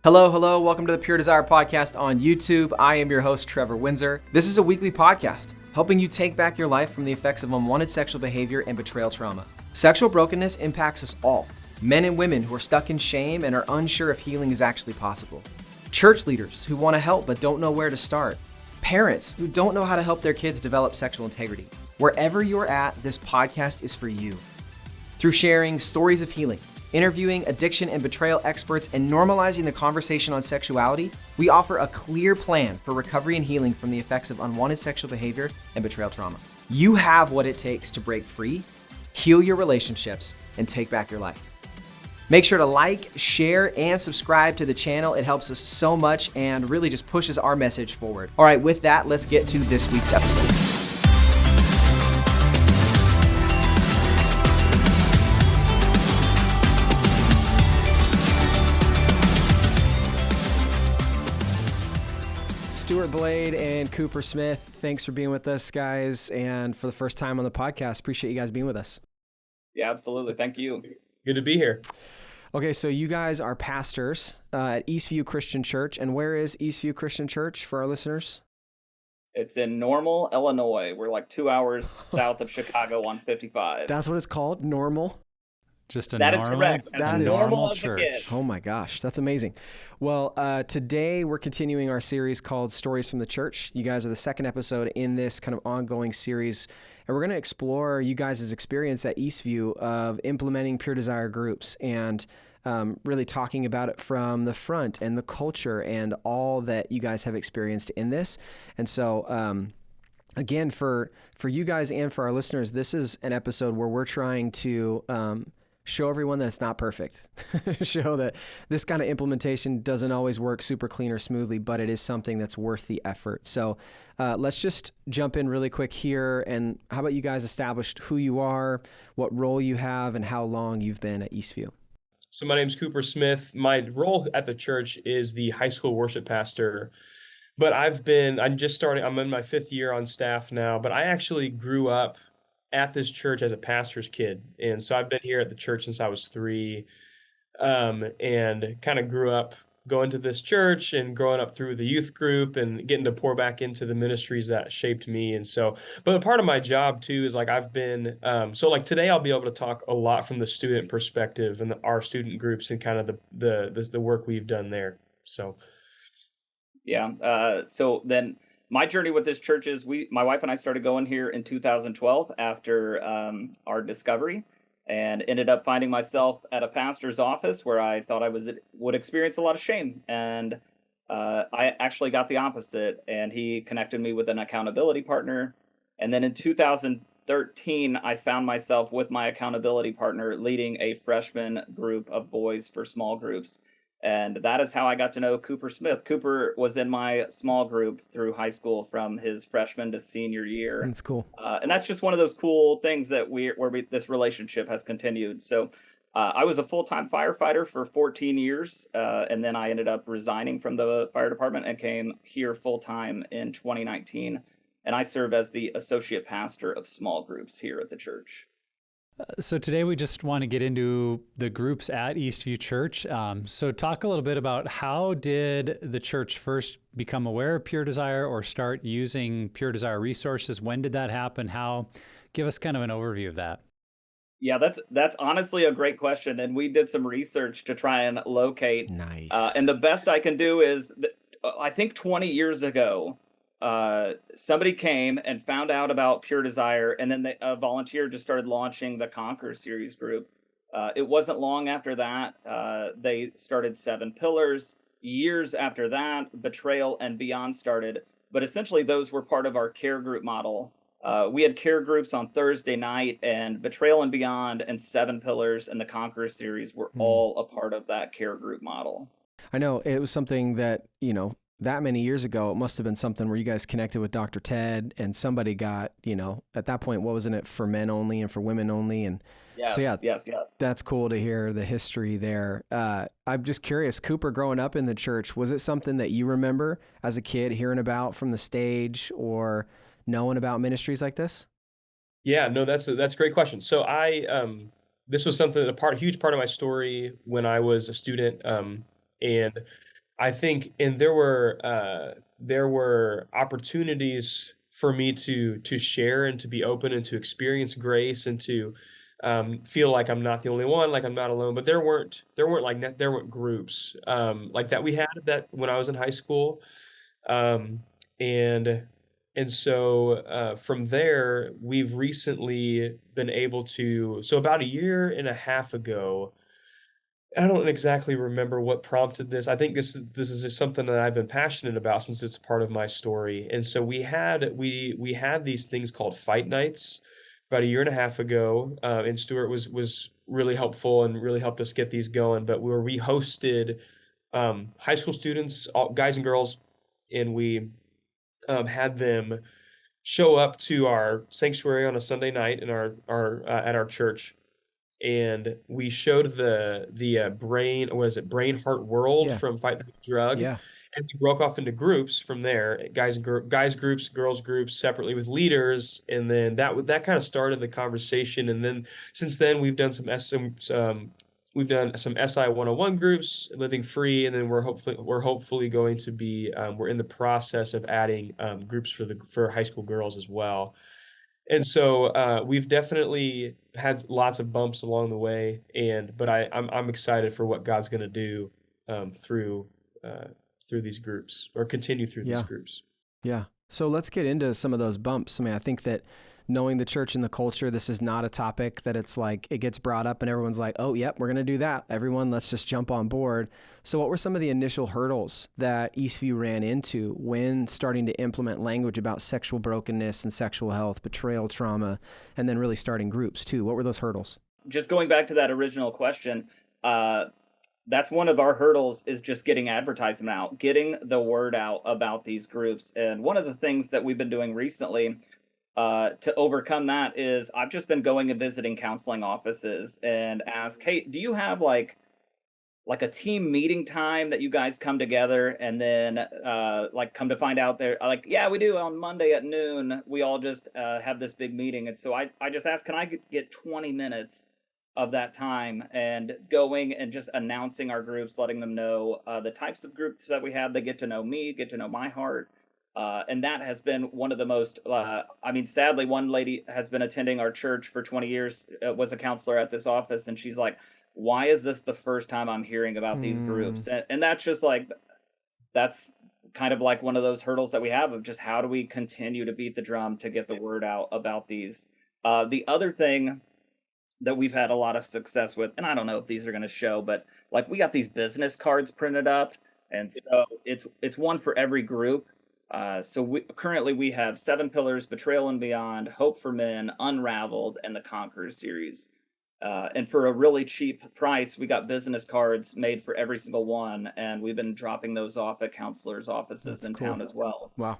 Hello, hello. Welcome to the Pure Desire Podcast on YouTube. I am your host, Trevor Windsor. This is a weekly podcast helping you take back your life from the effects of unwanted sexual behavior and betrayal trauma. Sexual brokenness impacts us all, men and women who are stuck in shame and are unsure if healing is actually possible. Church leaders who want to help but don't know where to start. Parents who don't know how to help their kids develop sexual integrity. Wherever you're at, this podcast is for you. Through sharing stories of healing, interviewing addiction and betrayal experts, and normalizing the conversation on sexuality, we offer a clear plan for recovery and healing from the effects of unwanted sexual behavior and betrayal trauma. You have what it takes to break free, heal your relationships, and take back your life. Make sure to like, share, and subscribe to the channel. It helps us so much and really just pushes our message forward. All right, with that, let's get to this week's episode. Stuart Blade and Cooper Smith, thanks for being with us, guys. And for the first time on the podcast, appreciate you guys being with us. Yeah, absolutely. Thank you. Good to be here. Okay, so you guys are pastors at Eastview Christian Church. And where is Eastview Christian Church for our listeners? It's in Normal, Illinois. We're like 2 hours south of Chicago on 55. That's what it's called, Normal? Just a That normal, is correct. That is normal church. Oh my gosh, that's amazing. Well, today we're continuing our series called Stories from the Church. You guys are the second episode in this kind of ongoing series, and we're going to explore you guys' experience at Eastview of implementing Pure Desire groups and really talking about it from the front and the culture and all that you guys have experienced in this. And so, again, for you guys and for our listeners, this is an episode where we're trying to show everyone that it's not perfect. Show that this kind of implementation doesn't always work super clean or smoothly, but it is something that's worth the effort. So let's just jump in really quick here. And how about you guys establish who you are, what role you have, and how long you've been at Eastview? So my name's Cooper Smith. My role at the church is the high school worship pastor. But I'm just starting, I'm in my 5th year on staff now, but I actually grew up at this church as a pastor's kid. And so I've been here at the church since I was 3, and kind of grew up going to this church and growing up through the youth group and getting to pour back into the ministries that shaped me. And so, but a part of my job too is like I've been, so like today I'll be able to talk a lot from the student perspective and our student groups and kind of the work we've done there. So. Yeah. So then my journey with this church is my wife and I started going here in 2012 after our discovery, and ended up finding myself at a pastor's office where I thought I would experience a lot of shame. And I actually got the opposite, and he connected me with an accountability partner. And then in 2013, I found myself with my accountability partner leading a freshman group of boys for small groups. And that is how I got to know Cooper Smith. Cooper was in my small group through high school from his freshman to senior year. That's cool. And that's just one of those cool things that this relationship has continued. So I was a full-time firefighter for 14 years. And then I ended up resigning from the fire department and came here full-time in 2019. And I serve as the associate pastor of small groups here at the church. So today we just want to get into the groups at Eastview Church. So talk a little bit about how did the church first become aware of Pure Desire or start using Pure Desire resources? When did that happen? Give us kind of an overview of that. Yeah, that's honestly a great question. And we did some research to try and locate. Nice. And the best I can do is, I think 20 years ago, somebody came and found out about Pure Desire, and then a volunteer just started launching the Conquer series group. It wasn't long after that, they started 7 Pillars. Years after that, Betrayal and Beyond started. But essentially, those were part of our care group model. We had care groups on Thursday night, and Betrayal and Beyond and 7 Pillars and the Conquer series were all a part of that care group model. I know it was something that, that many years ago, it must have been something where you guys connected with Dr. Ted and somebody got, at that point, what wasn't it for men only and for women only? And yes, so, yeah, yes. That's cool to hear the history there. I'm just curious, Cooper, growing up in the church, was it something that you remember as a kid hearing about from the stage or knowing about ministries like this? Yeah, no, that's a great question. So this was something, huge part of my story when I was a student. And I think, and there were opportunities for me to share and to be open and to experience grace and to feel like I'm not the only one, like I'm not alone. But there weren't groups like that we had that when I was in high school, um, and so from there we've recently been able to. So about a year and a half ago, I don't exactly remember what prompted this. I think this is just something that I've been passionate about since it's part of my story. And so we had these things called fight nights about a year and a half ago, and Stuart was really helpful and really helped us get these going. But where we hosted high school students, all, guys and girls, and we had them show up to our sanctuary on a Sunday night in our at our church, and we showed the brain, or was it Brain Heart World Yeah. from Fight the Drug, Yeah. and we broke off into groups from there, guys groups, girls groups, separately with leaders, and then that kind of started the conversation, and then since then we've done some SI 101 groups, Living Free, and then we're hopefully going to be we're in the process of adding groups for high school girls as well. And so we've definitely had lots of bumps along the way, but I'm excited for what God's going to do through these groups, or continue through these Yeah. groups. Yeah. So let's get into some of those bumps. I mean, I think that knowing the church and the culture, this is not a topic that it's like it gets brought up and everyone's like, oh, yep, we're going to do that. Everyone, let's just jump on board. So what were some of the initial hurdles that Eastview ran into when starting to implement language about sexual brokenness and sexual health, betrayal trauma, and then really starting groups too? What were those hurdles? Just going back to that original question, that's one of our hurdles, is just getting advertisement out, getting the word out about these groups. And one of the things that we've been doing recently to overcome that is I've just been going and visiting counseling offices and ask, hey, do you have like a team meeting time that you guys come together, and then like come to find out they're like, yeah, we do on Monday at noon. We all just have this big meeting. And so I just asked, can I get 20 minutes of that time, and going and just announcing our groups, letting them know the types of groups that we have. They get to know me, get to know my heart. And that has been one of the most, I mean, sadly, one lady has been attending our church for 20 years, was a counselor at this office. And she's like, why is this the first time I'm hearing about these groups? And that's just like, that's kind of like one of those hurdles that we have of just how do we continue to beat the drum to get the word out about these. The other thing that we've had a lot of success with, and I don't know if these are going to show, but like we got these business cards printed up, and so it's one for every group. So currently we have 7 Pillars, Betrayal and Beyond, Hope for Men, Unraveled, and the Conqueror series. And for a really cheap price, we got business cards made for every single one, and we've been dropping those off at counselors' offices in town as well. Wow.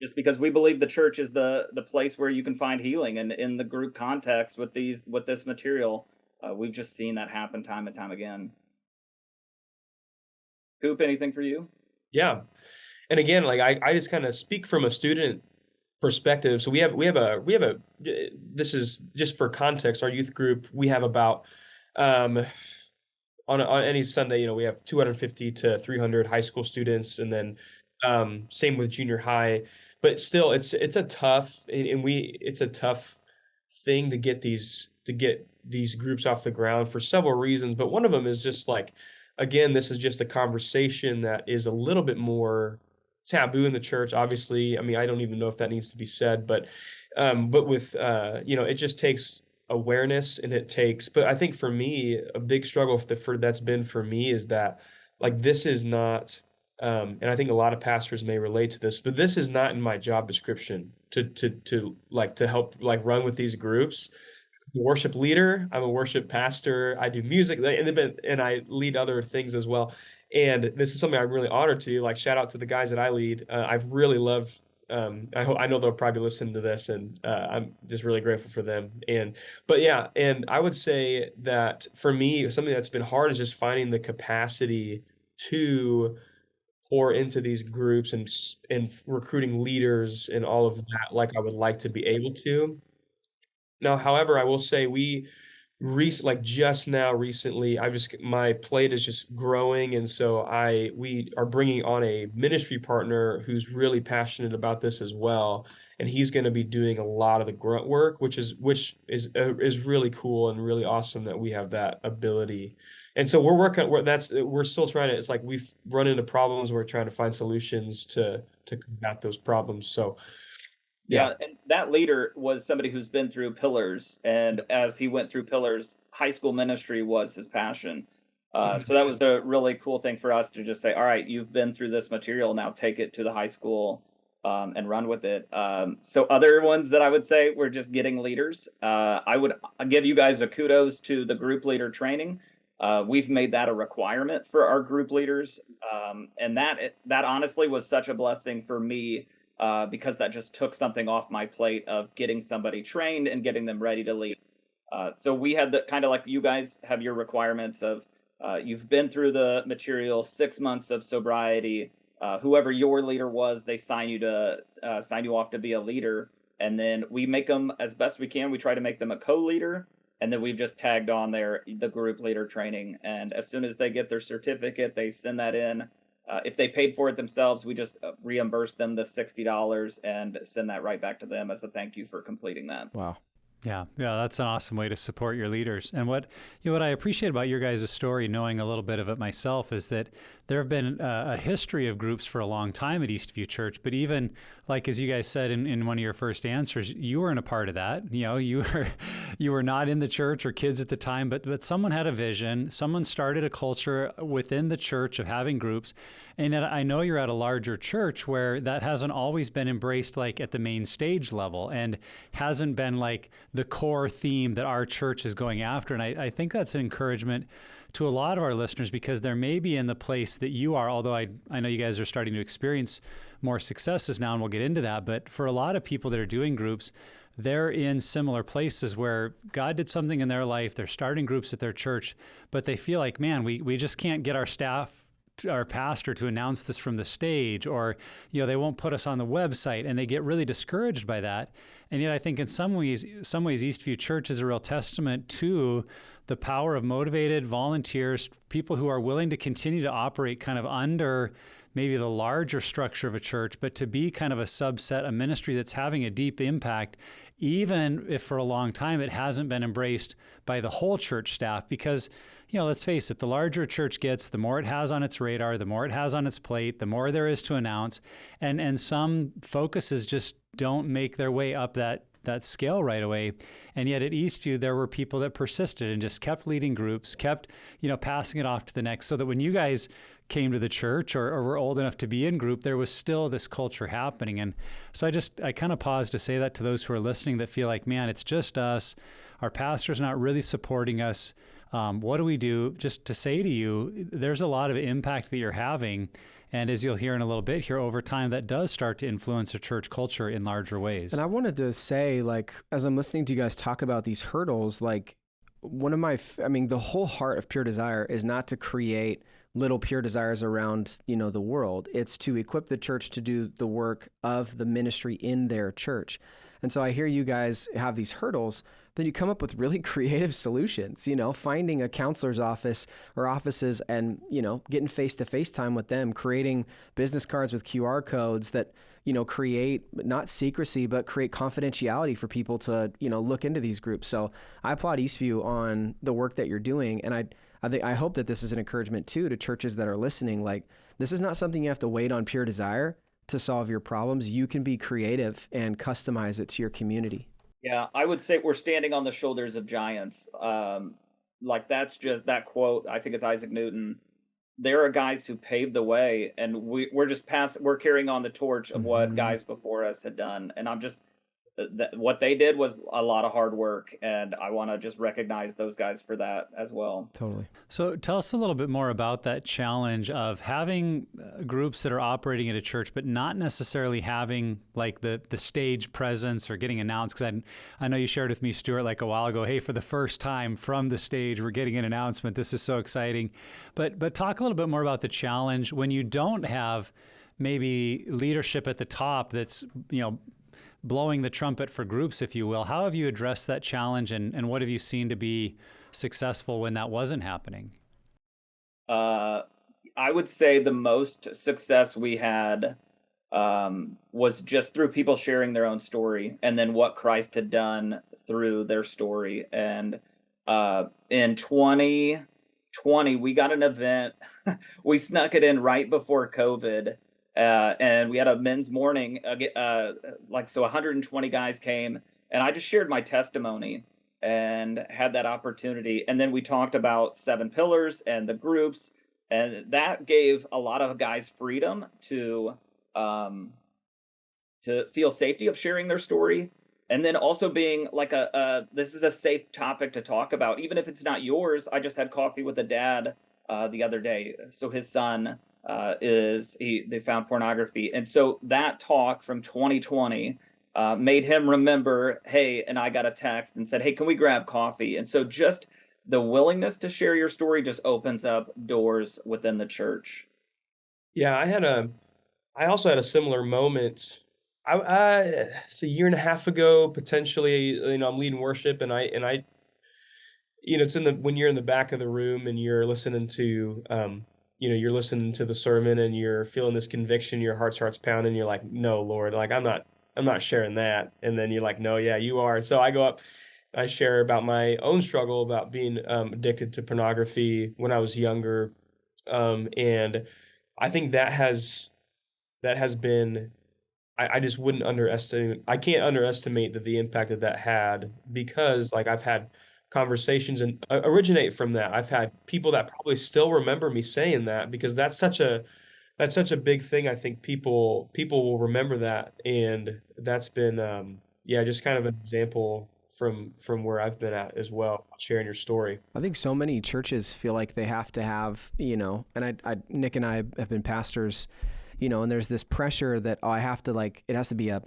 Just because we believe the church is the place where you can find healing, and in the group context with this material, we've just seen that happen time and time again. Coop, anything for you? Yeah, and again, like I just kind of speak from a student perspective. So we have a this is just for context. Our youth group, we have about on any Sunday, we have 250 to 300 high school students, and then same with junior high. But still, it's a tough, it's a tough thing to get these groups off the ground for several reasons. But one of them is just like, again, this is just a conversation that is a little bit more taboo in the church. Obviously, I mean, I don't even know if that needs to be said, but with it just takes awareness, and but I think for me, a big struggle that's been for me is that, like, this is not, and I think a lot of pastors may relate to this, but this is not in my job description to help like run with these groups. I'm a worship leader, I'm a worship pastor, I do music, and I lead other things as well. And this is something I'm really honored to, like, shout out to the guys that I lead. I've really loved, I know they'll probably listen to this, and I'm just really grateful for them. But yeah, and I would say that for me, something that's been hard is just finding the capacity to pour into these groups and recruiting leaders and all of that, like I would like to be able to. Now, however, I will say we like just now recently, my plate is just growing, and so we are bringing on a ministry partner who's really passionate about this as well, and he's going to be doing a lot of the grunt work, which is really cool and really awesome that we have that ability. And so we're still trying to, it's like we've run into problems, we're trying to find solutions to combat those problems. So Yeah, and that leader was somebody who's been through Pillars, and as he went through Pillars, high school ministry was his passion. So that was a really cool thing for us to just say, all right, you've been through this material, now take it to the high school and run with it. So other ones that I would say we're just getting leaders. I'll give you guys a kudos to the group leader training. We've made that a requirement for our group leaders, and that honestly was such a blessing for me. Because that just took something off my plate of getting somebody trained and getting them ready to lead. So we had the kind of like you guys have your requirements of you've been through the material, 6 months of sobriety. Whoever your leader was, they sign you off to be a leader, and then we make them as best we can. We try to make them a co-leader, and then we've just tagged on the group leader training. And as soon as they get their certificate, they send that in. If they paid for it themselves, we just reimburse them the $60 and send that right back to them as a thank you for completing that. Wow. Yeah, that's an awesome way to support your leaders. And what I appreciate about your guys' story, knowing a little bit of it myself, is that there have been a history of groups for a long time at Eastview Church. But even like as you guys said in one of your first answers, you weren't a part of that. You were not in the church or kids at the time, but someone had a vision. Someone started a culture within the church of having groups. And I know you're at a larger church where that hasn't always been embraced like at the main stage level and hasn't been like the core theme that our church is going after. And I think that's an encouragement to a lot of our listeners because there may be in the place that you are, although I know you guys are starting to experience more successes now, and we'll get into that. But for a lot of people that are doing groups, they're in similar places where God did something in their life. They're starting groups at their church, but they feel like, man, we just can't get our staff, our pastor to announce this from the stage, or they won't put us on the website, and they get really discouraged by that. And yet I think in some ways Eastview Church is a real testament to the power of motivated volunteers, people who are willing to continue to operate kind of under maybe the larger structure of a church, but to be kind of a subset, a ministry that's having a deep impact, even if for a long time it hasn't been embraced by the whole church staff. Because, let's face it, the larger a church gets, the more it has on its radar, the more it has on its plate, the more there is to announce. And some focuses just don't make their way up that scale right away. And yet at Eastview, there were people that persisted and just kept leading groups, kept, passing it off to the next, so that when you guys came to the church or were old enough to be in group, there was still this culture happening. And so I kind of pause to say that to those who are listening that feel like, man, it's just us. Our pastor's not really supporting us. What do we do? Just to say to you, there's a lot of impact that you're having. And as you'll hear in a little bit here, over time, that does start to influence a church culture in larger ways. And I wanted to say, as I'm listening to you guys talk about these hurdles, the whole heart of Pure Desire is not to create little Pure Desires around, the world. It's to equip the church to do the work of the ministry in their church. And so I hear you guys have these hurdles, but you come up with really creative solutions, finding a counselor's office or offices and, getting face-to-face time with them, creating business cards with QR codes that, create not secrecy, but create confidentiality for people to, look into these groups. So I applaud Eastview on the work that you're doing. And I hope that this is an encouragement too to churches that are listening. Like, this is not something you have to wait on Pure Desire to solve your problems. You can be creative and customize it to your community. Yeah, I would say we're standing on the shoulders of giants. That's just that quote. I think it's Isaac Newton. There are guys who paved the way, and we're carrying on the torch of what guys before us had done. And what they did was a lot of hard work, and I want to just recognize those guys for that as well. Totally. So tell us a little bit more about that challenge of having groups that are operating at a church, but not necessarily having like the stage presence or getting announced. Because I know you shared with me, Stuart, like a while ago, hey, for the first time from the stage, we're getting an announcement. This is so exciting. But talk a little bit more about the challenge when you don't have maybe leadership at the top that's, blowing the trumpet for groups, if you will. How have you addressed that challenge, and what have you seen to be successful when that wasn't happening? I would say the most success we had was just through people sharing their own story and then what Christ had done through their story. And in 2020, we got an event. We snuck it in right before COVID. And we had a men's morning, so 120 guys came, and I just shared my testimony and had that opportunity. And then we talked about 7 pillars and the groups, and that gave a lot of guys freedom to feel safety of sharing their story. And then also being like this is a safe topic to talk about, even if it's not yours. I just had coffee with a dad the other day. So his son they found pornography. And so that talk from 2020 made him remember, hey, and I got a text and said, hey, can we grab coffee? And so just the willingness to share your story just opens up doors within the church. Yeah, I also had a similar moment. It's a year and a half ago, potentially. I'm leading worship, and I, it's when you're in the back of the room and you're listening to, you're listening to the sermon and you're feeling this conviction, your heart starts pounding. You're like, no, Lord, like I'm not sharing that. And then you're like, no, yeah, you are. So I go up, I share about my own struggle about being addicted to pornography when I was younger, and I think that has been. I just wouldn't underestimate. I can't underestimate the impact that had, because like I've had conversations and originate from that. I've had people that probably still remember me saying that, because that's such a big thing. I think people will remember that, and that's been just kind of an example from where I've been at as well, sharing your story. I think so many churches feel like they have to have, and Nick and I have been pastors, and there's this pressure that, I have to it has to be a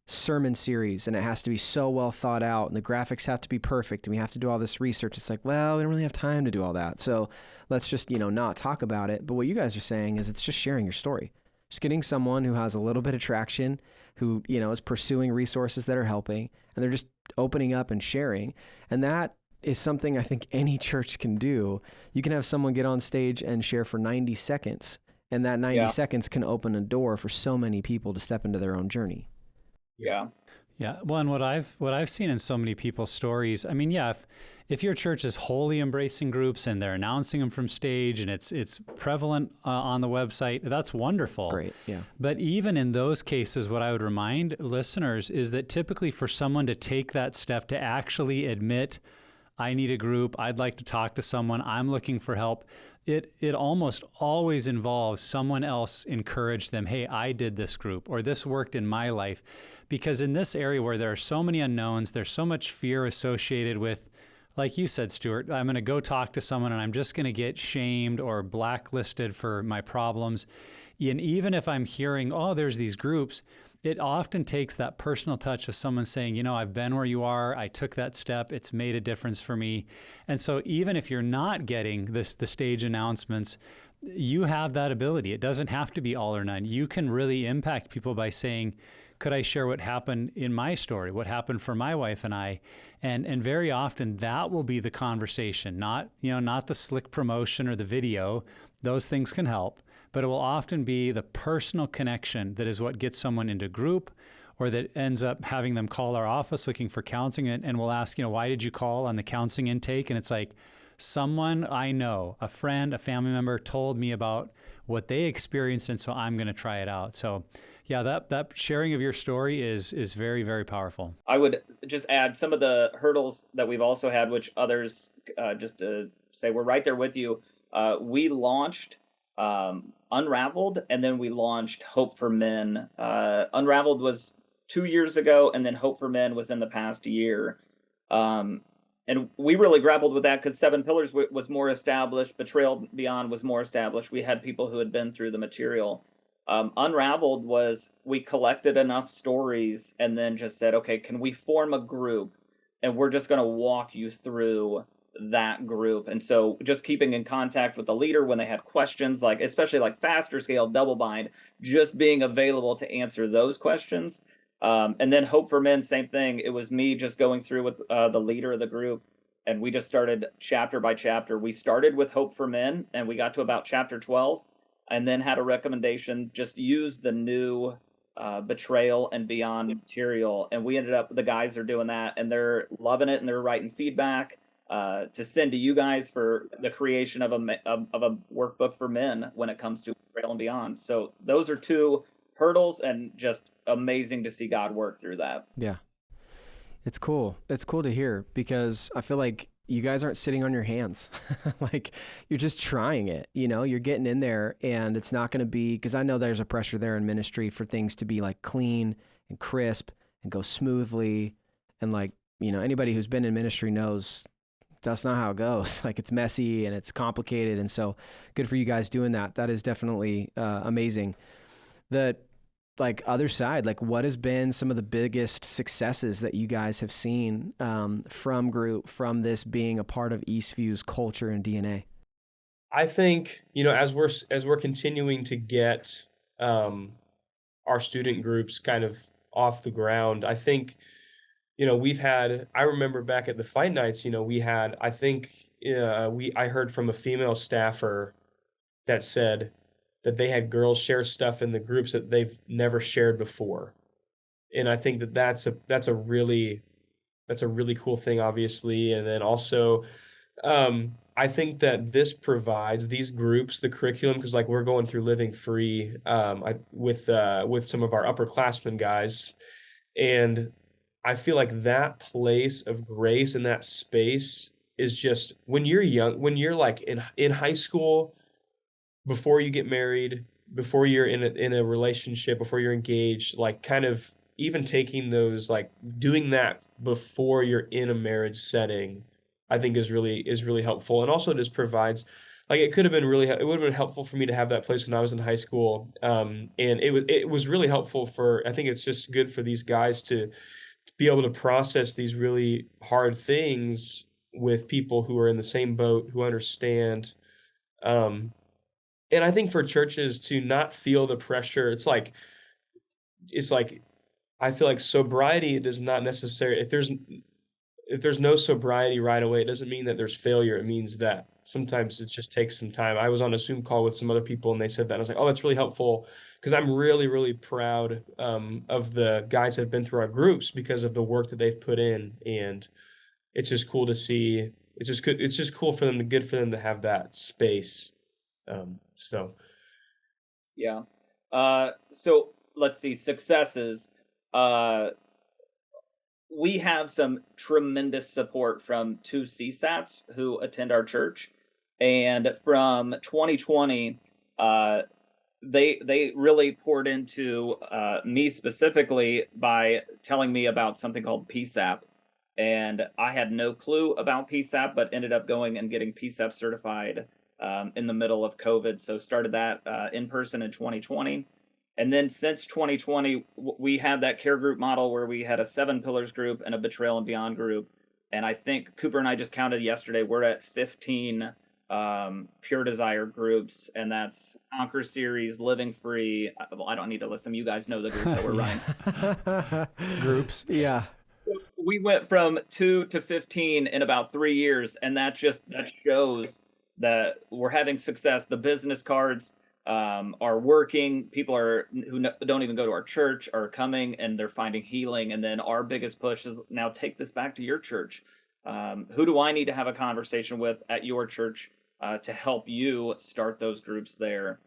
sermon series and it has to be so well thought out and the graphics have to be perfect and we have to do all this research. It's like, well, we don't really have time to do all that. So let's just, not talk about it. But what you guys are saying is it's just sharing your story. Just getting someone who has a little bit of traction, who, is pursuing resources that are helping, and they're just opening up and sharing. And that is something I think any church can do. You can have someone get on stage and share for 90 seconds, and that 90 seconds can open a door for so many people to step into their own journey. Yeah. Yeah. Well, and what I've seen in so many people's stories, I mean, yeah, if your church is wholly embracing groups and they're announcing them from stage and it's prevalent on the website, that's wonderful. Great. Yeah. But even in those cases, what I would remind listeners is that typically for someone to take that step to actually admit, I need a group, I'd like to talk to someone, I'm looking for help, it almost always involves someone else encourage them, hey, I did this group, or this worked in my life. Because in this area where there are so many unknowns, there's so much fear associated with, like you said, Stuart, I'm going to go talk to someone and I'm just going to get shamed or blacklisted for my problems. And even if I'm hearing, oh, there's these groups, it often takes that personal touch of someone saying, I've been where you are, I took that step, it's made a difference for me. And so even if you're not getting the stage announcements, you have that ability. It doesn't have to be all or none. You can really impact people by saying, could I share what happened in my story, what happened for my wife and I? And very often that will be the conversation, not the slick promotion or the video. Those things can help, but it will often be the personal connection that is what gets someone into group, or that ends up having them call our office looking for counseling, and we'll ask, why did you call on the counseling intake? And it's like, someone I know, a friend, a family member told me about what they experienced, and so I'm going to try it out. So yeah, that sharing of your story is very, very powerful. I would just add some of the hurdles that we've also had, which others, just to say, we're right there with you. We launched Unraveled, and then we launched Hope for Men. Unraveled was 2 years ago, and then Hope for Men was in the past year. And we really grappled with that because 7 Pillars was more established. Betrayal Beyond was more established. We had people who had been through the material. Unraveled was, we collected enough stories and then just said, okay, can we form a group? And we're just going to walk you through that group. And so just keeping in contact with the leader when they had questions, especially faster scale, double bind, just being available to answer those questions. And then Hope for Men, same thing. It was me just going through with the leader of the group, and we just started chapter by chapter. We started with Hope for Men, and we got to about chapter 12, and then had a recommendation, just use the new Betrayal and Beyond material. And we ended up, the guys are doing that, and they're loving it, and they're writing feedback to send to you guys for the creation of a workbook for men when it comes to Betrayal and Beyond. So those are two hurdles, and just amazing to see God work through that. Yeah. It's cool. It's cool to hear, because I feel like you guys aren't sitting on your hands. Like, you're just trying it, you're getting in there, and it's not going to be, because I know there's a pressure there in ministry for things to be like clean and crisp and go smoothly. And like, anybody who's been in ministry knows that's not how it goes. Like, it's messy and it's complicated. And so good for you guys doing that. That is definitely amazing. The like other side, like, what has been some of the biggest successes that you guys have seen from this being a part of Eastview's culture and DNA? I think, as we're continuing to get our student groups kind of off the ground, I think, I remember back at the fight nights, I heard from a female staffer that said that they had girls share stuff in the groups that they've never shared before. And I think that's a really cool thing, obviously. And then also, I think that this provides these groups the curriculum, because like we're going through Living Free with some of our upperclassmen guys, and I feel like that place of grace and that space is just, when you're young, when you're like in high school, before you get married, before you're in a relationship, before you're engaged, like kind of even taking those, like doing that before you're in a marriage setting, I think is really helpful. And also just provides, like, it would have been helpful for me to have that place when I was in high school. And it was really helpful I think it's just good for these guys to be able to process these really hard things with people who are in the same boat, who understand. And I think for churches to not feel the pressure, it's like I feel like sobriety does not necessarily, if there's no sobriety right away, it doesn't mean that there's failure. It means that sometimes it just takes some time. I was on a Zoom call with some other people, and they said that. I was like, oh, that's really helpful, because I'm really, really proud of the guys that have been through our groups because of the work that they've put in. And it's just cool to see. It's just good. It's just cool for them, good for them to have that space. Yeah. So let's see, successes. We have some tremendous support from two CSATs who attend our church, and from 2020, they really poured into me specifically by telling me about something called PSAP. And I had no clue about PSAP, but ended up going and getting PSAP certified in the middle of COVID. So started that in person in 2020. And then since 2020, we had that care group model where we had a 7 pillars group and a Betrayal and Beyond group. And I think Cooper and I just counted yesterday, we're at 15 Pure Desire groups, and that's Conquer Series, Living Free. Well, I don't need to list them. You guys know the groups that we're running. Groups, yeah. We went from 2 to 15 in about 3 years, and that shows that we're having success. The business cards are working. People who don't even go to our church are coming, and they're finding healing. And then our biggest push is now take this back to your church. Who do I need to have a conversation with at your church to help you start those groups there?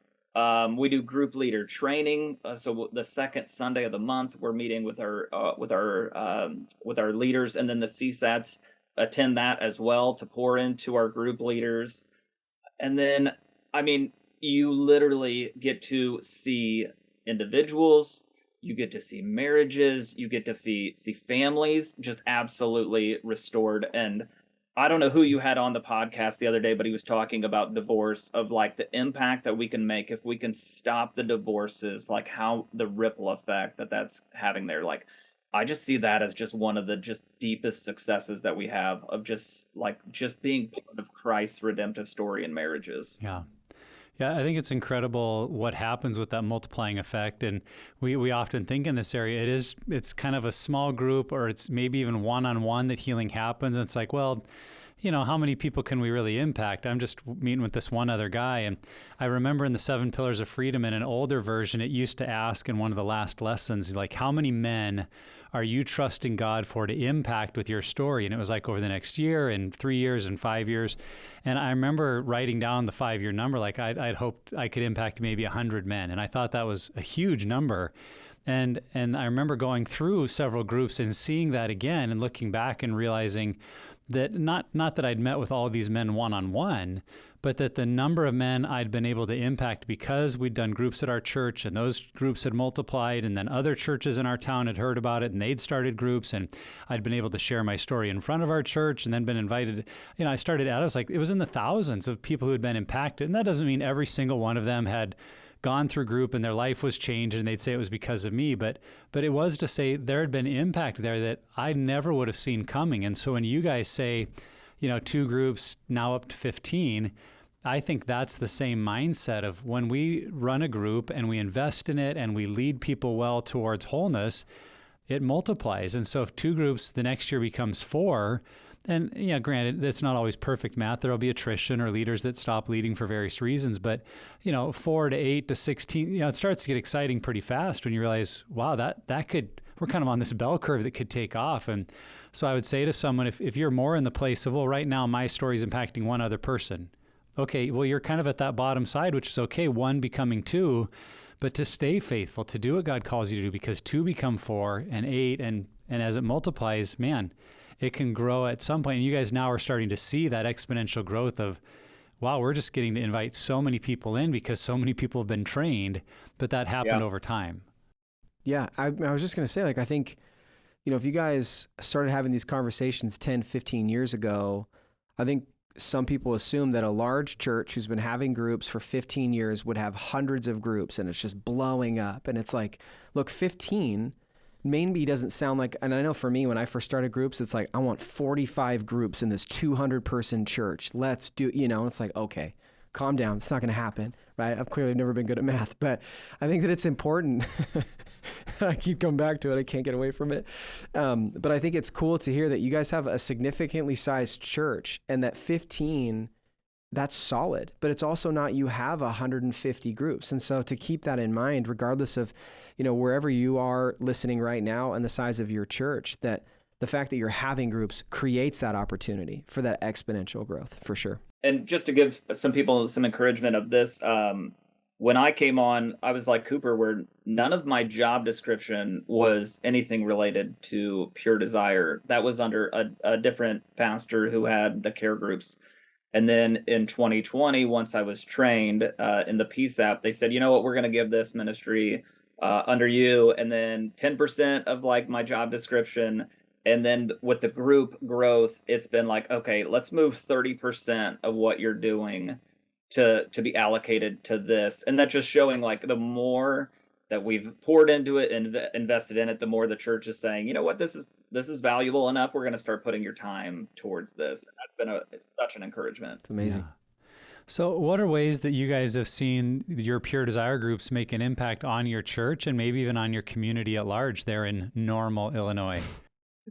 We do group leader training. So the second Sunday of the month, we're meeting with our leaders, and then the CSATs attend that as well to pour into our group leaders. And then, I mean, you literally get to see individuals, you get to see marriages, you get to see families just absolutely restored. And I don't know who you had on the podcast the other day, but he was talking about divorce, of like the impact that we can make if we can stop the divorces, like how the ripple effect that's having there. Like, I just see that as just one of the just deepest successes that we have of just being part of Christ's redemptive story in marriages. Yeah. Yeah, I think it's incredible what happens with that multiplying effect. And we often think in this area, it's kind of a small group, or it's maybe even one-on-one that healing happens. And it's like, well, how many people can we really impact? I'm just meeting with this one other guy. And I remember in the 7 Pillars of Freedom, in an older version, it used to ask in one of the last lessons, like, how many men are you trusting God for to impact with your story? And it was like over the next year and 3 years and 5 years. And I remember writing down the 5-year number, like I'd hoped I could impact maybe 100 men. And I thought that was a huge number. And I remember going through several groups and seeing that again and looking back and realizing that not that I'd met with all of these men one-on-one, but that the number of men I'd been able to impact because we'd done groups at our church and those groups had multiplied, and then other churches in our town had heard about it and they'd started groups, and I'd been able to share my story in front of our church and then been invited. I started out, it was in the thousands of people who had been impacted. And that doesn't mean every single one of them had gone through group and their life was changed and they'd say it was because of me, but it was to say there had been impact there that I never would have seen coming. And so when you guys say, 2 groups, now up to 15, I think that's the same mindset of when we run a group and we invest in it and we lead people well towards wholeness, it multiplies. And so if 2 groups the next year becomes 4, and granted, that's not always perfect math. There'll be attrition or leaders that stop leading for various reasons. But 4 to 8 to 16, it starts to get exciting pretty fast when you realize, wow, that could, we're kind of on this bell curve that could take off. And so I would say to someone, if you're more in the place of, well, right now my story is impacting one other person. Okay, well, you're kind of at that bottom side, which is okay, 1 becoming 2, but to stay faithful, to do what God calls you to do, because 2 become 4 and 8, and as it multiplies, man, it can grow at some point. And you guys now are starting to see that exponential growth of, wow, we're just getting to invite so many people in because so many people have been trained, but that happened over time. Yeah, I was just going to say, I think, if you guys started having these conversations 10, 15 years ago, I think some people assume that a large church who's been having groups for 15 years would have hundreds of groups and it's just blowing up. And it's like, look, 15 maybe doesn't sound like, and I know for me, when I first started groups, it's like, I want 45 groups in this 200 person church. Let's do, it's like, okay, calm down. It's not going to happen, right? I've clearly never been good at math, but I think that it's important. I keep coming back to it. I can't get away from it. But I think it's cool to hear that you guys have a significantly sized church and that 15, that's solid, but it's also not, you have 150 groups. And so to keep that in mind, regardless of, wherever you are listening right now and the size of your church, that the fact that you're having groups creates that opportunity for that exponential growth, for sure. And just to give some people some encouragement of this, when I came on, I was like Cooper, where none of my job description was anything related to Pure Desire. That was under a different pastor who had the care groups. And then in 2020, once I was trained in the PSAP, they said, you know what, we're going to give this ministry under you. And then 10% of my job description. And then with the group growth, it's been like, okay, let's move 30% of what you're doing to be allocated to this. And that's just showing the more that we've poured into it and invested in it, the more the church is saying, you know what, this is valuable enough. We're going to start putting your time towards this. And that's been it's such an encouragement. It's amazing. Yeah. So what are ways that you guys have seen your Pure Desire groups make an impact on your church and maybe even on your community at large there in Normal, Illinois?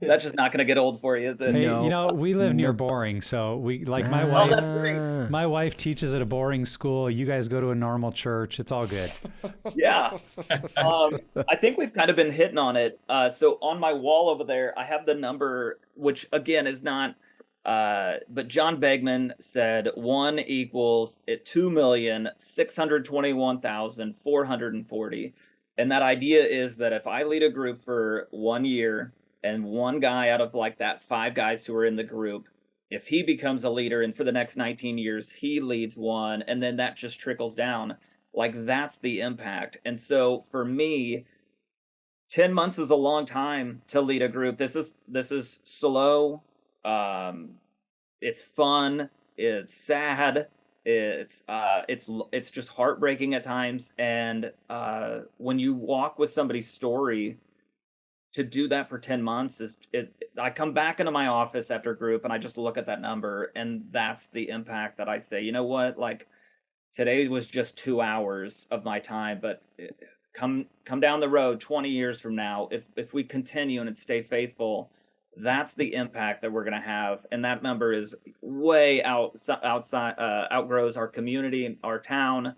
That's just not going to get old for you, is it? Hey, No. We live near Boring, so we my Oh, wife. that's great. My wife teaches at a boarding school. You guys go to a normal church. It's all good. Yeah. I think we've kind of been hitting on it. So on my wall over there, I have the number, which again is not, but John Begman said 1 equals 2,621,440. And that idea is that if I lead a group for 1 year, and one guy out of that 5 guys who are in the group, if he becomes a leader and for the next 19 years, he leads one, and then that just trickles down, that's the impact. And so for me, 10 months is a long time to lead a group. This is slow. It's fun. It's sad. It's just heartbreaking at times. And when you walk with somebody's story, to do that for 10 months I come back into my office after group and I just look at that number, and that's the impact that I say, you know what, today was just 2 hours of my time, but come down the road 20 years from now, if we continue and stay faithful, that's the impact that we're going to have. And that number is way outside, outgrows our community, our town.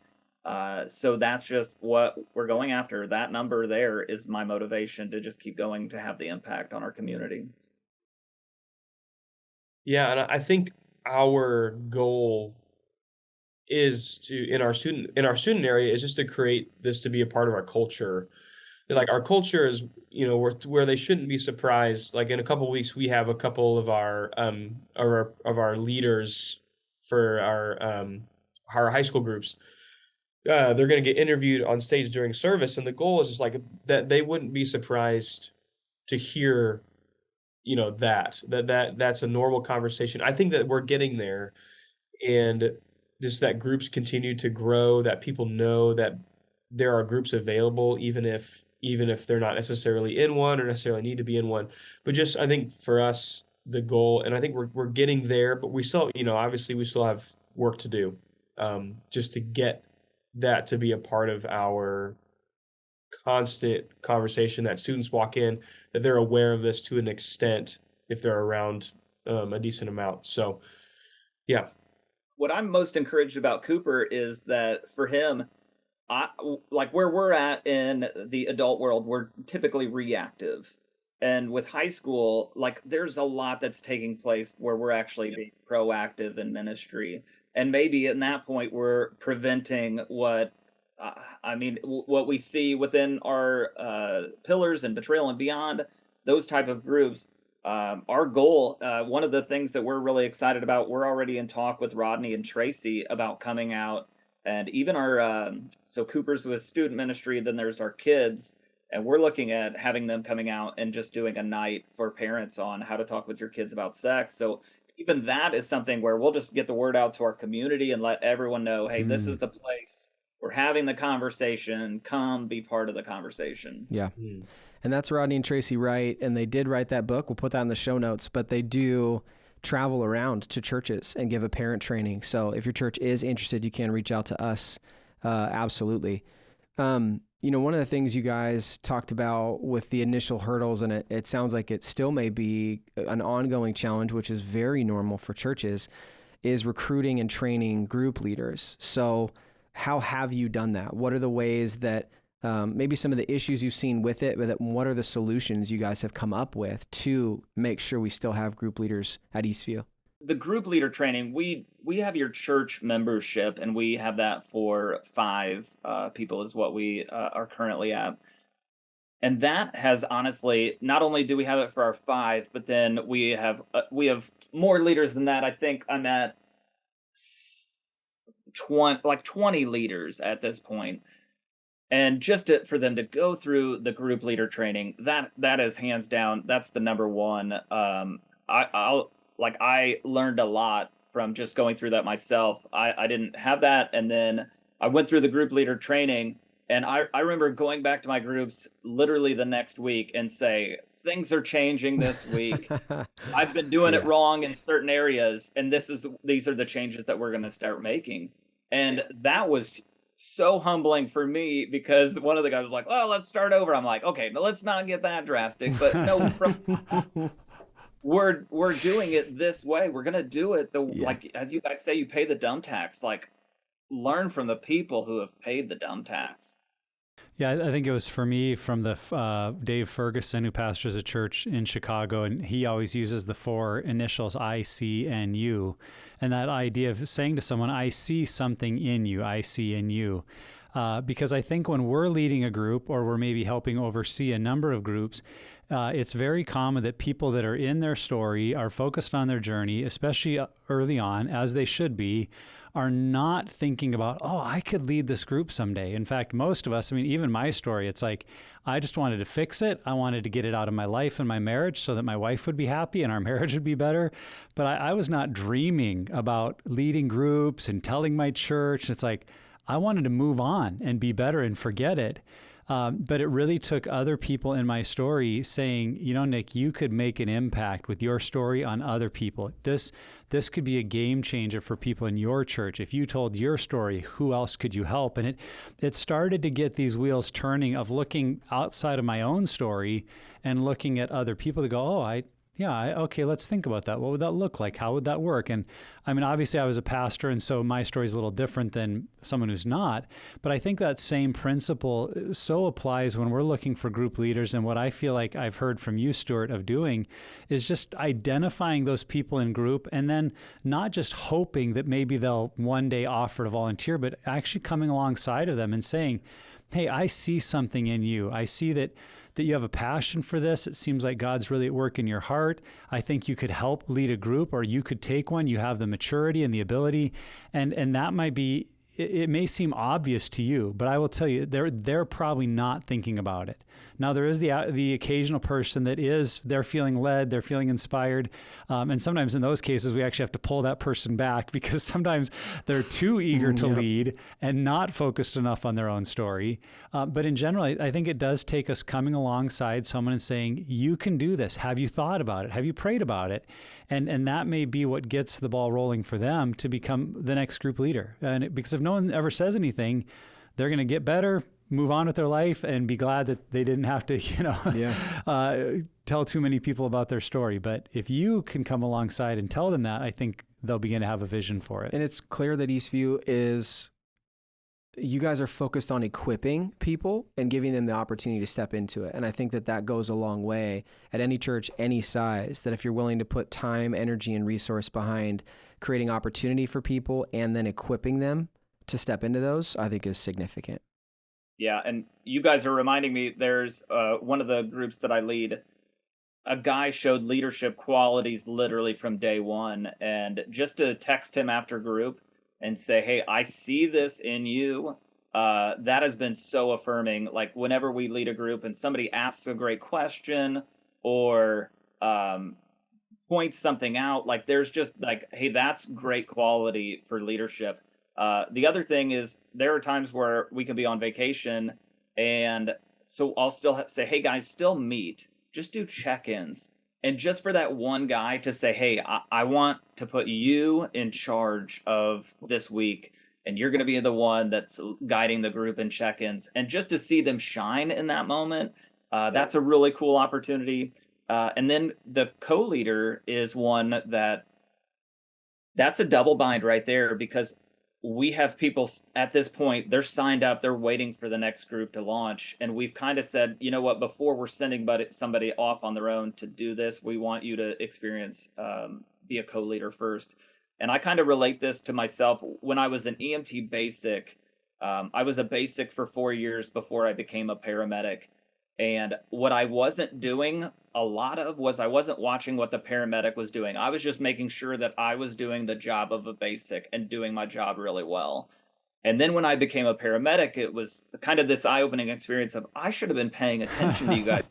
So that's just what we're going after. That number there is my motivation to just keep going, to have the impact on our community. Yeah, and I think our goal is to in our student area is just to create this to be a part of our culture. Like our culture is, where they shouldn't be surprised. Like in a couple of weeks, we have a couple of our leaders for our high school groups. They're going to get interviewed on stage during service, and the goal is just like that they wouldn't be surprised to hear, that's a normal conversation. I think that we're getting there, and just that groups continue to grow, that people know that there are groups available, even if they're not necessarily in one or necessarily need to be in one. But just, I think for us, the goal, and I think we're getting there, but we still, obviously we still have work to do, just to get that to be a part of our constant conversation, that students walk in, that they're aware of this to an extent if they're around a decent amount. So, yeah. What I'm most encouraged about Cooper is that for him, like where we're at in the adult world, we're typically reactive. And with high school, like there's a lot that's taking place where we're actually being proactive in ministry. And maybe at that point, we're preventing what we see within our pillars and Betrayal and Beyond, those type of groups. Our goal, one of the things that we're really excited about, we're already in talk with Rodney and Tracy about coming out, and even our, so Cooper's with student ministry, then there's our kids, and we're looking at having them coming out and just doing a night for parents on how to talk with your kids about sex. So even that is something where we'll just get the word out to our community and let everyone know, hey, this is the place. We're having the conversation. Come be part of the conversation. Yeah. And that's Rodney and Tracy Wright, and they did write that book. We'll put that in the show notes, but they do travel around to churches and give a parent training. So if your church is interested, you can reach out to us. Absolutely. One of the things you guys talked about with the initial hurdles, and it sounds like it still may be an ongoing challenge, which is very normal for churches, is recruiting and training group leaders. So how have you done that? What are the ways that maybe some of the issues you've seen with it, but what are the solutions you guys have come up with to make sure we still have group leaders at Eastview? The group leader training, we have your church membership, and we have that for 5 people is what we are currently at. And that has honestly, not only do we have it for our 5, but then we have more leaders than that. I think I'm at 20 leaders at this point. And just for them to go through the group leader training, that is hands down, that's the number one. I learned a lot from just going through that myself. I didn't have that. And then I went through the group leader training, and I remember going back to my groups literally the next week and say, things are changing this week. I've been doing it wrong in certain areas, and these are the changes that we're going to start making. And that was so humbling for me, because one of the guys was like, well, let's start over. I'm like, okay, but let's not get that drastic. But no, we're doing it this way. We're gonna do it like, as you guys say, you pay the dumb tax. Like, learn from the people who have paid the dumb tax. Yeah, I think it was for me from the Dave Ferguson, who pastors a church in Chicago, and he always uses the 4 initials I, C, and U. And that idea of saying to someone, I see something in you, I see in you. Because I think when we're leading a group, or we're maybe helping oversee a number of groups, it's very common that people that are in their story, are focused on their journey, especially early on, as they should be, are not thinking about, oh, I could lead this group someday. In fact, most of us, even my story, it's like, I just wanted to fix it. I wanted to get it out of my life and my marriage so that my wife would be happy and our marriage would be better. But I was not dreaming about leading groups and telling my church. It's like, I wanted to move on and be better and forget it. But it really took other people in my story saying, Nick, you could make an impact with your story on other people. This could be a game changer for people in your church. If you told your story, who else could you help? And it started to get these wheels turning of looking outside of my own story and looking at other people to go, okay, let's think about that. What would that look like? How would that work? And I mean, obviously I was a pastor, and so my story is a little different than someone who's not, but I think that same principle so applies when we're looking for group leaders. And what I feel like I've heard from you, Stuart, of doing is just identifying those people in group, and then not just hoping that maybe they'll one day offer to volunteer, but actually coming alongside of them and saying, hey, I see something in you. I see that you have a passion for this. It seems like God's really at work in your heart. I think you could help lead a group, or you could take one. You have the maturity and the ability, and that might be, it may seem obvious to you, but I will tell you, they're probably not thinking about it. Now, there is the occasional person that is, they're feeling led, they're feeling inspired. And sometimes in those cases, we actually have to pull that person back because sometimes they're too eager to lead and not focused enough on their own story. But in general, I think it does take us coming alongside someone and saying, you can do this. Have you thought about it? Have you prayed about it? And that may be what gets the ball rolling for them to become the next group leader. And because if no one ever says anything, they're going to get better, move on with their life, and be glad that they didn't have to, tell too many people about their story. But if you can come alongside and tell them that, I think they'll begin to have a vision for it. And it's clear that Eastview you guys are focused on equipping people and giving them the opportunity to step into it. And I think that goes a long way at any church, any size, that if you're willing to put time, energy, and resource behind creating opportunity for people and then equipping them to step into those, I think is significant. Yeah, and you guys are reminding me, there's one of the groups that I lead, a guy showed leadership qualities literally from day one. And just to text him after group and say, hey, I see this in you, that has been so affirming. Like whenever we lead a group and somebody asks a great question or points something out, like there's just like, hey, that's great quality for leadership. The other thing is there are times where we can be on vacation, and so I'll still say, hey guys, still meet, just do check-ins. And just for that one guy to say, hey, I want to put you in charge of this week, and you're going to be the one that's guiding the group in check-ins. And just to see them shine in that moment, that's a really cool opportunity. And then the co-leader is one that's a double bind right there, because we have people at this point, they're signed up, they're waiting for the next group to launch. And we've kind of said, you know what, before we're sending somebody off on their own to do this, we want you to experience, be a co-leader first. And I kind of relate this to myself. When I was an EMT basic, I was a basic for 4 years before I became a paramedic. And what I wasn't doing a lot of was I wasn't watching what the paramedic was doing. I was just making sure that I was doing the job of a basic and doing my job really well. And then when I became a paramedic, it was kind of this eye-opening experience of I should have been paying attention to you guys.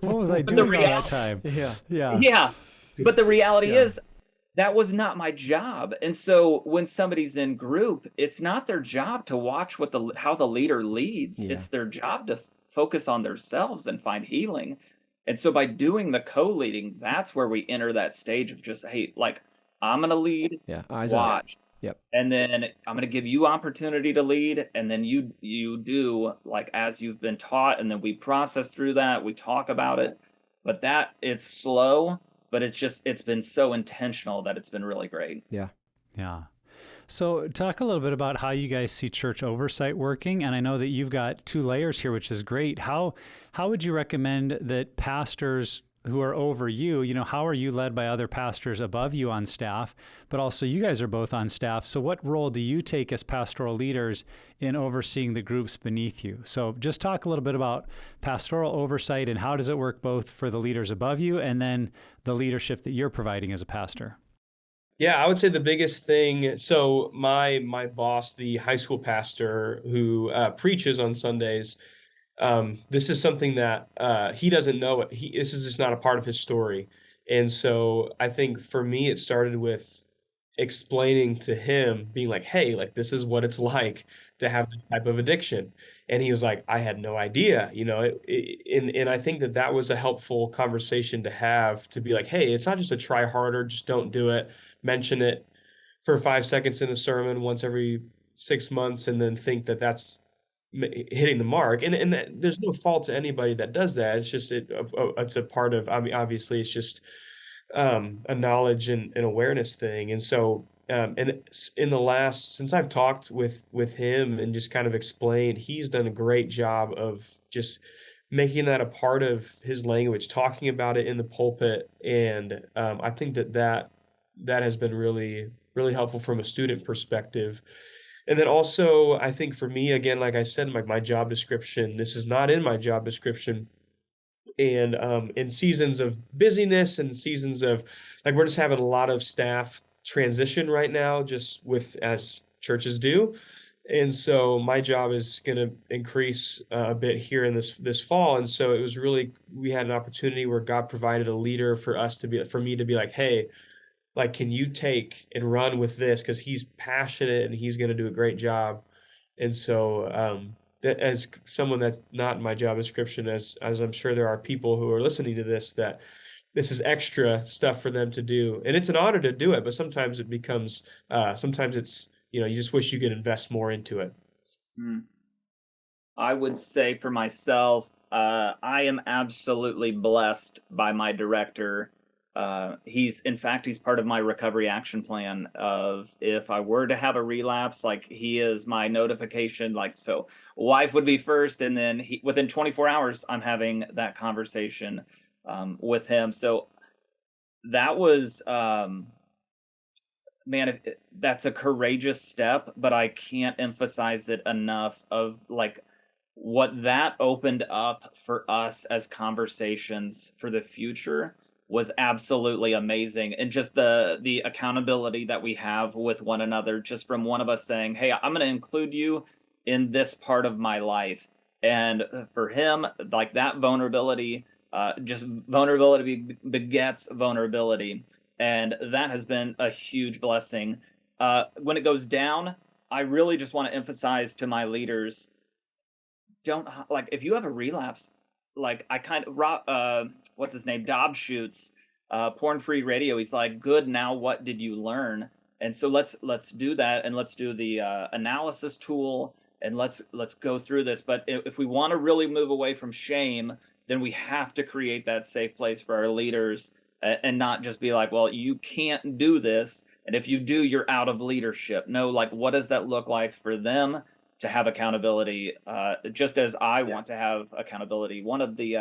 What was I doing all that time? Yeah. But the reality is that was not my job. And so when somebody's in group, it's not their job to watch how the leader leads. Yeah. It's their job to focus on themselves and find healing. And so by doing the co-leading, that's where we enter that stage of just, hey, like, I'm going to lead, watch. Yep. And then I'm going to give you opportunity to lead. And then you do like as you've been taught. And then we process through that. We talk about it. But it's slow, but it's been so intentional that it's been really great. Yeah. Yeah. So talk a little bit about how you guys see church oversight working. And I know that you've got 2 layers here, which is great. How would you recommend that pastors who are over you, how are you led by other pastors above you on staff, but also you guys are both on staff. So what role do you take as pastoral leaders in overseeing the groups beneath you? So just talk a little bit about pastoral oversight and how does it work both for the leaders above you and then the leadership that you're providing as a pastor? Yeah, I would say the biggest thing, so my boss, the high school pastor who preaches on Sundays, this is something that he doesn't know. This is just not a part of his story. And so I think for me, it started with explaining to him, being like, hey, like this is what it's like to have this type of addiction. And he was like, I had no idea, and I think that that was a helpful conversation to have, to be like, hey, it's not just a try harder, just don't do it, mention it for 5 seconds in a sermon once every 6 months, and then think that that's hitting the mark. And there's no fault to anybody that does that. It's just it's a part of, I mean, obviously it's just a knowledge and awareness thing. And so and in the last, since I've talked with him and just kind of explained, he's done a great job of just making that a part of his language, talking about it in the pulpit. And I think that has been really, really helpful from a student perspective. And then also, I think for me, again, like I said, my job description, this is not in my job description. And in seasons of busyness and seasons of, like, we're just having a lot of staff transition right now, just with, as churches do. And so my job is going to increase a bit here in this fall. And so it was really, we had an opportunity where God provided a leader for me to be like, hey, like, can you take and run with this? Because he's passionate and he's going to do a great job. And so that, as someone that's not in my job description, as I'm sure there are people who are listening to this, that this is extra stuff for them to do. And it's an honor to do it, but sometimes it becomes, sometimes it's, you just wish you could invest more into it. I would say for myself, I am absolutely blessed by my director. He's part of my recovery action plan of, if I were to have a relapse, like, he is my notification, like, so wife would be first, and then within 24 hours, I'm having that conversation with him. So that was, man, that's a courageous step, but I can't emphasize it enough of, like, what that opened up for us as conversations for the future was absolutely amazing. And just the accountability that we have with one another, just from one of us saying, hey, I'm going to include you in this part of my life. And for him, like, that vulnerability, just vulnerability begets vulnerability. And that has been a huge blessing. When it goes down, I really just want to emphasize to my leaders, don't, like, if you have a relapse, like, I kind of, what's his name, Dobbs shoots, Porn Free Radio, he's like, good, now what did you learn? And so let's do that, and let's do the analysis tool, and let's go through this. But if we want to really move away from shame, then we have to create that safe place for our leaders, and not just be like, well, you can't do this, and if you do, you're out of leadership. No, like, what does that look like for them to have accountability, just as I want to have accountability. One of the,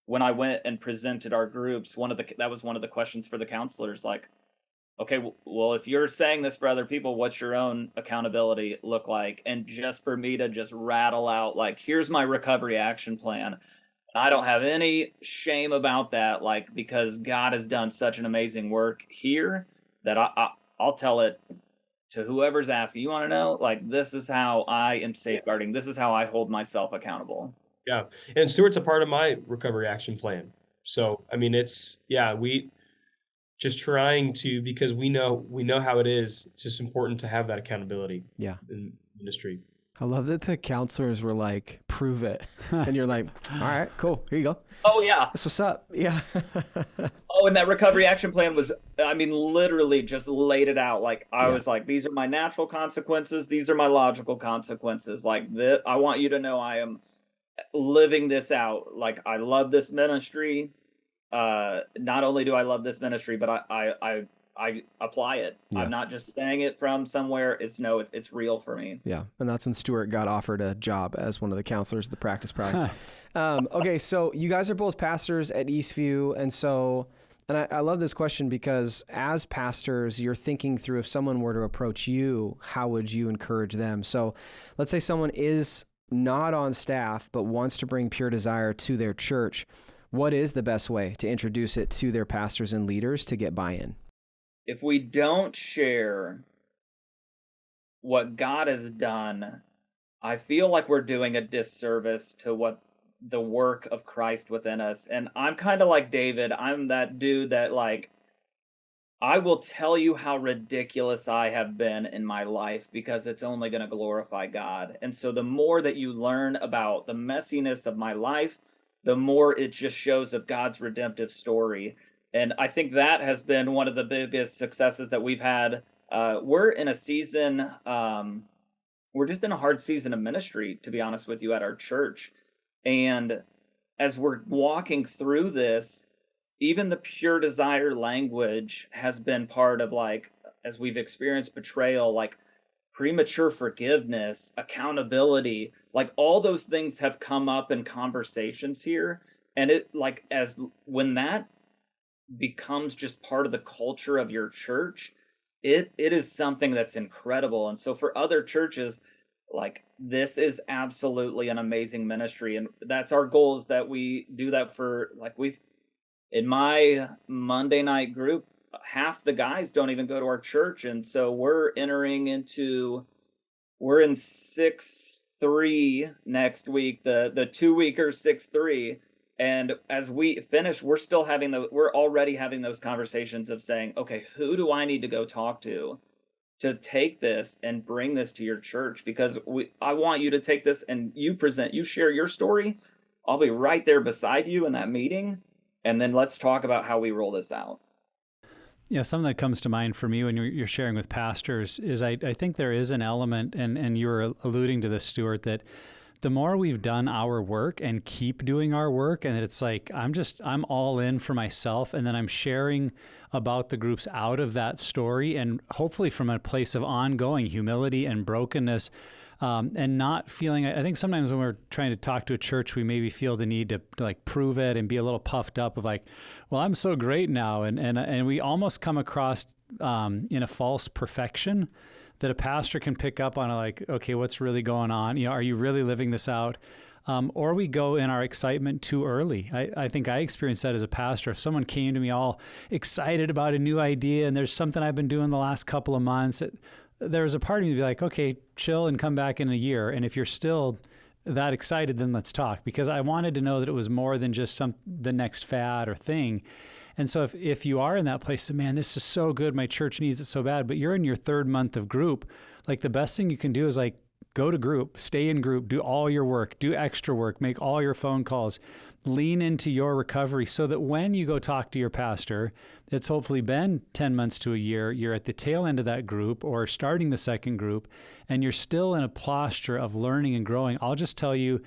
when I went and presented our groups, that was one of the questions for the counselors, like, okay, well, if you're saying this for other people, what's your own accountability look like? And just for me to just rattle out, like, here's my recovery action plan. I don't have any shame about that, like, because God has done such an amazing work here that I'll tell it to whoever's asking. You want to know, like, this is how I am safeguarding. This is how I hold myself accountable. Yeah. And Stuart's a part of my recovery action plan. So, I mean, we just trying to, because we know how it is. It's just important to have that accountability. Yeah. In ministry. I love that the counselors were like, prove it. And you're like, all right, cool. Here you go. Oh, yeah. That's what's up. Yeah. Oh, and that recovery action plan was, I mean, literally just laid it out. Like, I was like, these are my natural consequences. These are my logical consequences. Like, I want you to know I am living this out. Like, I love this ministry. Not only do I love this ministry, but I apply it. Yeah. I'm not just saying it from somewhere. It's real for me. Yeah. And that's when Stuart got offered a job as one of the counselors of the practice project. Okay. So you guys are both pastors at Eastview. And I love this question, because as pastors, you're thinking through, if someone were to approach you, how would you encourage them? So let's say someone is not on staff, but wants to bring Pure Desire to their church. What is the best way to introduce it to their pastors and leaders to get buy-in? If we don't share what God has done, I feel like we're doing a disservice to what the work of Christ within us. And I'm kind of like David. I'm that dude that, like, I will tell you how ridiculous I have been in my life because it's only going to glorify God. And so the more that you learn about the messiness of my life, the more it just shows of God's redemptive story. And I think that has been one of the biggest successes that we've had. We're in a season, we're just in a hard season of ministry, to be honest with you, at our church. And as we're walking through this, even the pure desire language has been part of, like, as we've experienced betrayal, like premature forgiveness, accountability, like all those things have come up in conversations here. And it, like, as when that becomes just part of the culture of your church, it is something that's incredible. And so for other churches, like, this is absolutely an amazing ministry, and that's our goal, is that we do that for, like, we've in my Monday night group, half the guys don't even go to our church, and so we're in 6-3 next week, the 2-weeker 6-3. And as we finish, we're already having those conversations of saying, okay, who do I need to go talk to take this and bring this to your church? Because I want you to take this and you share your story. I'll be right there beside you in that meeting. And then let's talk about how we roll this out. Yeah, something that comes to mind for me when you're sharing with pastors is I think there is an element, and you were alluding to this, Stuart, that the more we've done our work and keep doing our work, and it's like, I'm all in for myself, and then I'm sharing about the groups out of that story, and hopefully from a place of ongoing humility and brokenness, and not feeling, I think sometimes when we're trying to talk to a church, we maybe feel the need to like prove it and be a little puffed up of like, well, I'm so great now. And we almost come across in a false perfection that a pastor can pick up on, like, okay, what's really going on? You know, are you really living this out? Or we go in our excitement too early. I think I experienced that as a pastor. If someone came to me all excited about a new idea and there's something I've been doing the last couple of months, there's a part of me to be like, okay, chill and come back in a year. And if you're still that excited, then let's talk, because I wanted to know that it was more than just the next fad or thing. And so if you are in that place, man, this is so good, my church needs it so bad, but you're in your 3rd month of group, like the best thing you can do is like go to group, stay in group, do all your work, do extra work, make all your phone calls, lean into your recovery so that when you go talk to your pastor, it's hopefully been 10 months to a year, you're at the tail end of that group or starting the 2nd group, and you're still in a posture of learning and growing. I'll just tell you,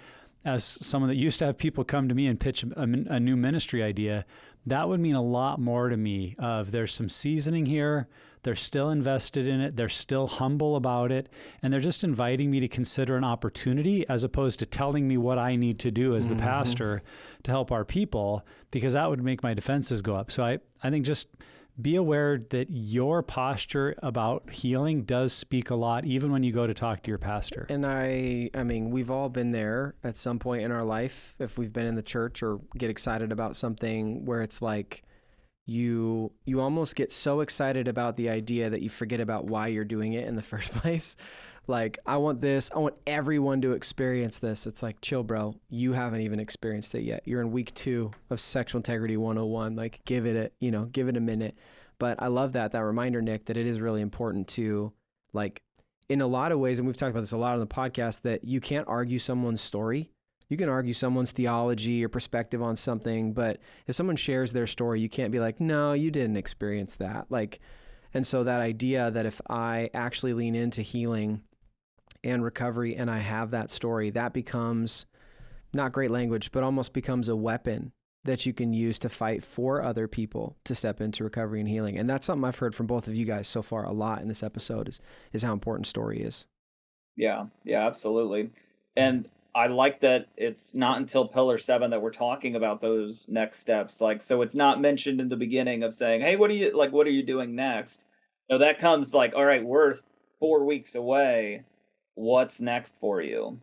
as someone that used to have people come to me and pitch a new ministry idea, that would mean a lot more to me of there's some seasoning here, they're still invested in it, they're still humble about it, and they're just inviting me to consider an opportunity as opposed to telling me what I need to do as the pastor to help our people, because that would make my defenses go up. So I think just be aware that your posture about healing does speak a lot, even when you go to talk to your pastor. And I mean, we've all been there at some point in our life, if we've been in the church or get excited about something where it's like you almost get so excited about the idea that you forget about why you're doing it in the first place. Like, I want everyone to experience this. It's like, chill, bro. You haven't even experienced it yet. You're in week 2 of Sexual Integrity 101. Like, give it a minute. But I love that reminder, Nick, that it is really important to, like, in a lot of ways, and we've talked about this a lot on the podcast, that you can't argue someone's story. You can argue someone's theology or perspective on something, but if someone shares their story, you can't be like, no, you didn't experience that. Like, and so that idea that if I actually lean into healing and recovery and I have that story, that becomes not great language, but almost becomes a weapon that you can use to fight for other people to step into recovery and healing. And that's something I've heard from both of you guys so far a lot in this episode is how important story is. Yeah, absolutely. And I like that it's not until Pillar 7 that we're talking about those next steps. Like, so it's not mentioned in the beginning of saying, hey, what are you doing next? No, that comes like, all right, we're 4 weeks away. What's next for you?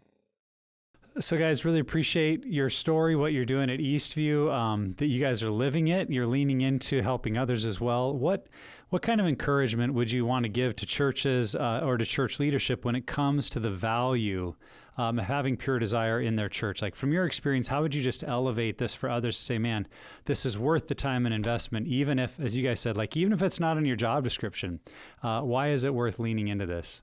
So guys, really appreciate your story, what you're doing at Eastview, that you guys are living it. You're leaning into helping others as well. What kind of encouragement would you want to give to churches or to church leadership when it comes to the value of having pure desire in their church? Like from your experience, how would you just elevate this for others to say, man, this is worth the time and investment, even if, as you guys said, like even if it's not in your job description, why is it worth leaning into this?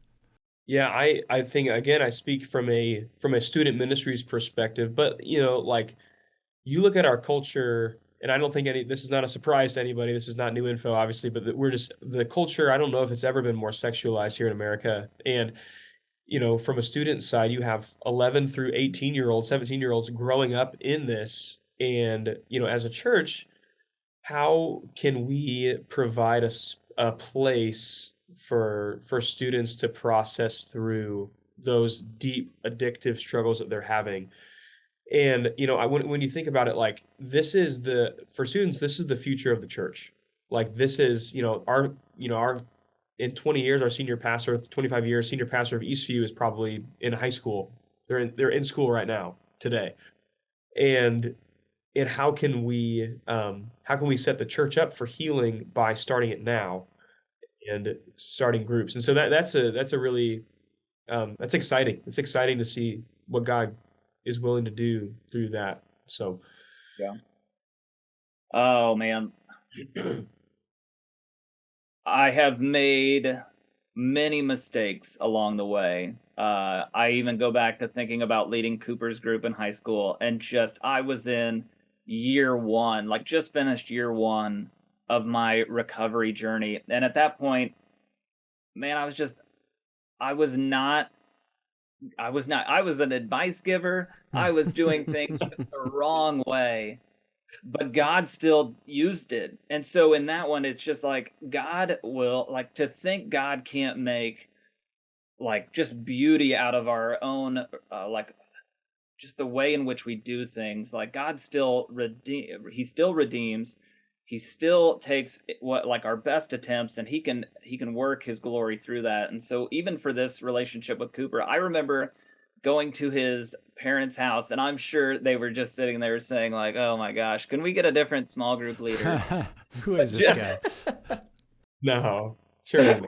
Yeah, I think again I speak from a student ministries perspective, but like you look at our culture, and I don't think this is not a surprise to anybody. This is not new info, obviously, but we're just the culture. I don't know if it's ever been more sexualized here in America. And from a student side, you have 11 through 18-year-olds, 17-year-olds growing up in this, and as a church, how can we provide a place for students to process through those deep addictive struggles that they're having? And when you think about it, like for students, this is the future of the church. Like this is our in 20 years, our senior pastor, 25 years, senior pastor of Eastview is probably in high school. They're in school right now today, and how can we set the church up for healing by starting it now and starting groups? And so that's a really that's exciting. It's exciting to see what God is willing to do through that. So, yeah. Oh man. I have made many mistakes along the way. I even go back to thinking about leading Cooper's group in high school, and I was in year one, like just finished year one of my recovery journey. And at that point, man, I was an advice giver. I was doing things just the wrong way, but God still used it. And so in that one, it's just like God will, like, to think God can't make like just beauty out of our own, like just the way in which we do things. Like God still he still redeems. He still takes what like our best attempts, and he can work his glory through that. And so even for this relationship with Cooper, I remember going to his parents' house, and I'm sure they were just sitting there saying like, "Oh my gosh, can we get a different small group leader?" Who is this guy? No, sure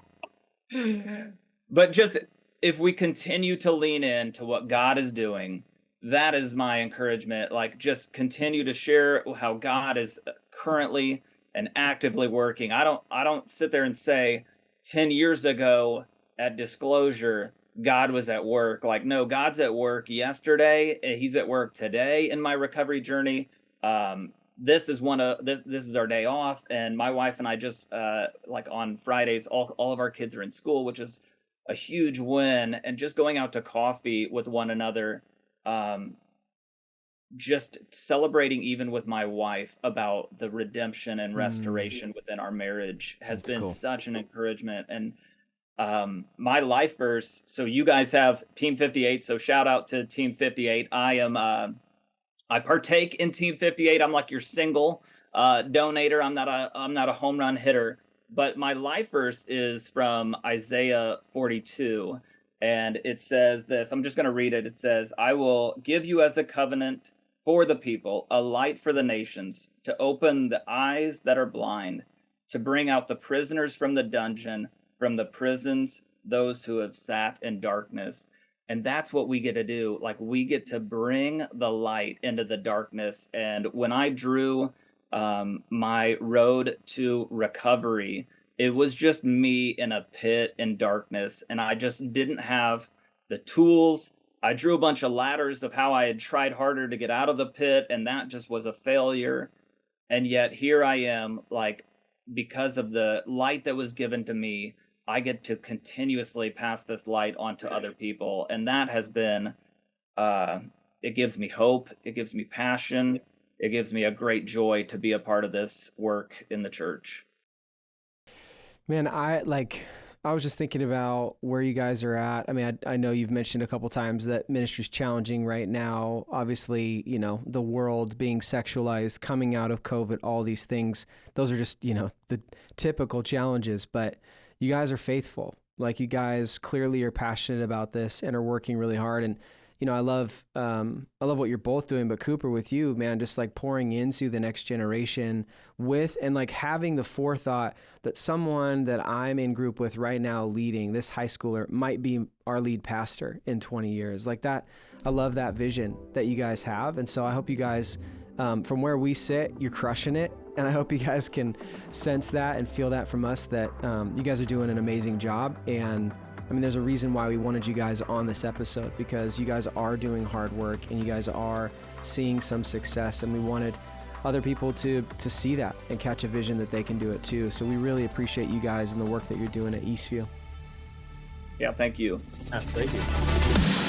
isn't. But just if we continue to lean into what God is doing, that is my encouragement. Like just continue to share how God is currently and actively working. I don't sit there and say 10 years ago at Disclosure God was at work. Like, no, God's at work yesterday. He's at work today in my recovery journey. This is this is our day off, and my wife and I just like on Fridays, all of our kids are in school, which is a huge win. And just going out to coffee with one another, just celebrating even with my wife about the redemption and restoration within our marriage has been cool. Such an encouragement. And my life verse, so you guys have Team 58, so shout out to Team 58. I partake in Team 58. I'm like your single donator. I'm not a home run hitter, but my life verse is from Isaiah 42, and it says this. I'm just going to read it. It says, "I will give you as a covenant for the people, a light for the nations, to open the eyes that are blind, to bring out the prisoners from the dungeon, from the prisons, those who have sat in darkness." And that's what we get to do. Like, we get to bring the light into the darkness. And when I drew my road to recovery, it was just me in a pit in darkness. And I just didn't have the tools. I drew a bunch of ladders of how I had tried harder to get out of the pit, and that just was a failure. And yet here I am, like, because of the light that was given to me, I get to continuously pass this light on to other people. And that has been, it gives me hope. It gives me passion. It gives me a great joy to be a part of this work in the church. Man, I was just thinking about where you guys are at. I mean, I know you've mentioned a couple times that ministry's challenging right now. Obviously, the world being sexualized, coming out of COVID, all these things, those are just, the typical challenges. But you guys are faithful. Like, you guys clearly are passionate about this and are working really hard. And, I love what you're both doing, but Cooper, with you, man, just like pouring into the next generation and like having the forethought that someone that I'm in group with right now leading, this high schooler, might be our lead pastor in 20 years. Like that, I love that vision that you guys have. And so I hope you guys, from where we sit, you're crushing it. And I hope you guys can sense that and feel that from us, that you guys are doing an amazing job. And I mean, there's a reason why we wanted you guys on this episode, because you guys are doing hard work and you guys are seeing some success, and we wanted other people to see that and catch a vision that they can do it too. So we really appreciate you guys and the work that you're doing at Eastview. Yeah, thank you. Thank you.